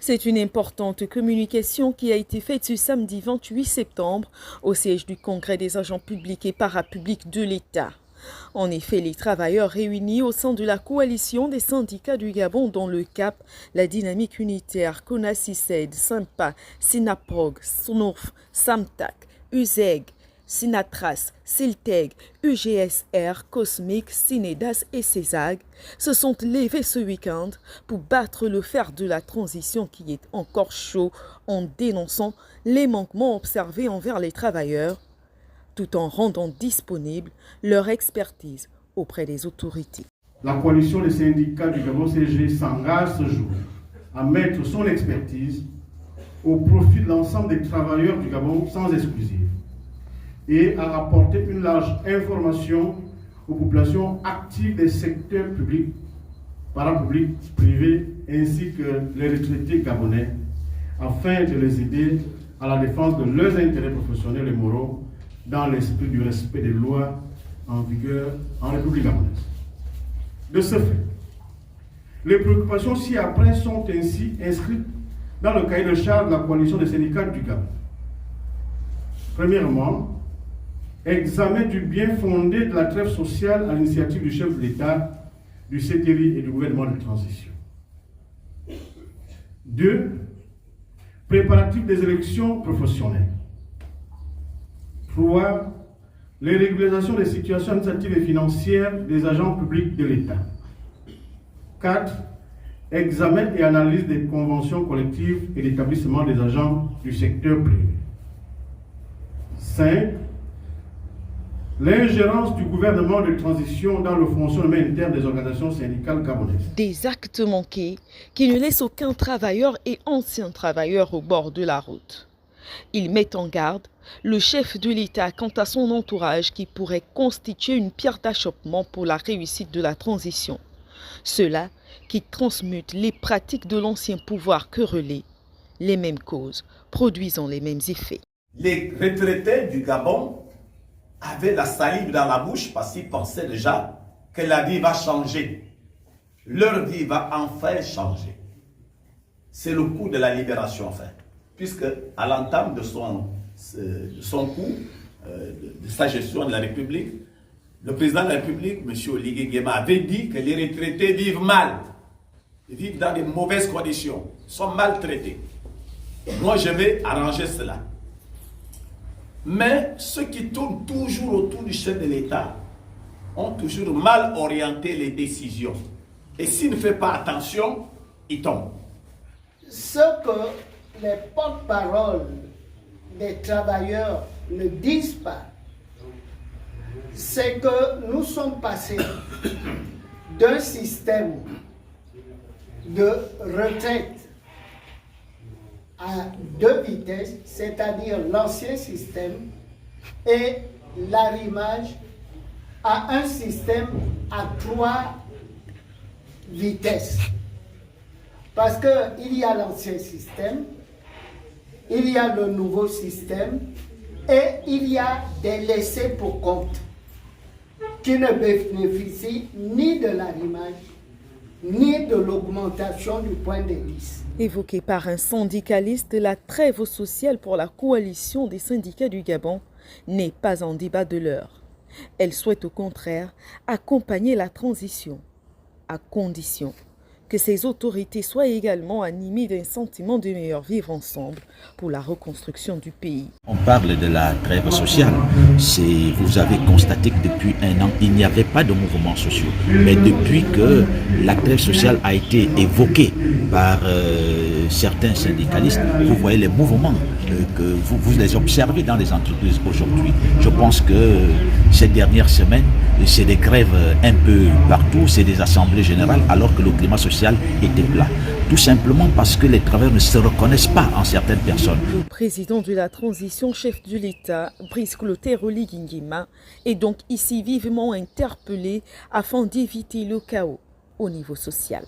C'est une importante communication qui a été faite ce samedi 28 septembre au siège du Congrès des agents publics et parapublics de l'État. En effet, les travailleurs réunis au sein de la coalition des syndicats du Gabon dont le CAP, la Dynamique Unitaire, CONACICED, SYMPA, SYNAPROG, SNURF, SAMTAC, USEG, Sinatras, Silteg, UGSR, Cosmic, Cinedas et CESAG se sont levés ce week-end pour battre le fer de la transition qui est encore chaud en dénonçant les manquements observés envers les travailleurs, tout en rendant disponible leur expertise auprès des autorités. La coalition des syndicats du Gabon CG s'engage ce jour à mettre son expertise au profit de l'ensemble des travailleurs du Gabon sans exclusive et à apporter une large information aux populations actives des secteurs publics, parapublics, privés ainsi que les retraités gabonais afin de les aider à la défense de leurs intérêts professionnels et moraux dans l'esprit du respect des lois en vigueur en République gabonaise. De ce fait, les préoccupations ci-après sont ainsi inscrites dans le cahier de charge de la coalition des syndicats du Gabon. Premièrement, examen du bien fondé de la trêve sociale à l'initiative du chef de l'État, du CTRI et du gouvernement de transition. 2. Préparatifs des élections professionnelles. 3. Les régularisations des situations administratives et financières des agents publics de l'État. 4. Examen et analyse des conventions collectives et d'établissement des agents du secteur privé. 5. L'ingérence du gouvernement de transition dans le fonctionnement interne des organisations syndicales gabonaises. Des actes manqués qui ne laissent aucun travailleur et ancien travailleur au bord de la route. Ils mettent en garde le chef de l'État quant à son entourage qui pourrait constituer une pierre d'achoppement pour la réussite de la transition. Cela qui transmute les pratiques de l'ancien pouvoir querellé, les mêmes causes, produisant les mêmes effets. Les retraités du Gabon avaient la salive dans la bouche parce qu'ils pensaient déjà que la vie va changer. Leur vie va enfin changer. C'est le coup de la libération, enfin. Puisque à l'entame de son coup, de sa gestion de la République, le président de la République, M. Oligui Nguema, avait dit que les retraités vivent mal. Ils vivent dans de mauvaises conditions, sont maltraités. Moi, je vais arranger cela. Mais ceux qui tournent toujours autour du chef de l'État ont toujours mal orienté les décisions. Et s'il ne fait pas attention, il tombe. Ce que les porte-paroles des travailleurs ne disent pas, c'est que nous sommes passés d'un système de retraite à 2 vitesses, c'est-à-dire l'ancien système, et l'arrimage à un système à 3 vitesses. Parce qu'il y a l'ancien système, il y a le nouveau système et il y a des laissés pour compte qui ne bénéficient ni de l'arrimage, ni de l'augmentation du point d'indice. Évoquée par un syndicaliste, la trêve sociale pour la coalition des syndicats du Gabon n'est pas un débat de l'heure. Elle souhaite au contraire accompagner la transition, à condition que ces autorités soient également animées d'un sentiment de meilleur vivre ensemble pour la reconstruction du pays. On parle de la trêve sociale. Vous avez constaté que depuis 1 an, il n'y avait pas de mouvements sociaux. Mais depuis que la trêve sociale a été évoquée par certains syndicalistes, vous voyez les mouvements que vous les observez dans les entreprises aujourd'hui. Je pense que ces dernières semaines, c'est des grèves un peu partout, c'est des assemblées générales, alors que le climat social était plat. Tout simplement parce que les travailleurs ne se reconnaissent pas en certaines personnes. Le président de la transition, chef de l'État, Brice Clotaire Oligui Nguema, est donc ici vivement interpellé afin d'éviter le chaos au niveau social.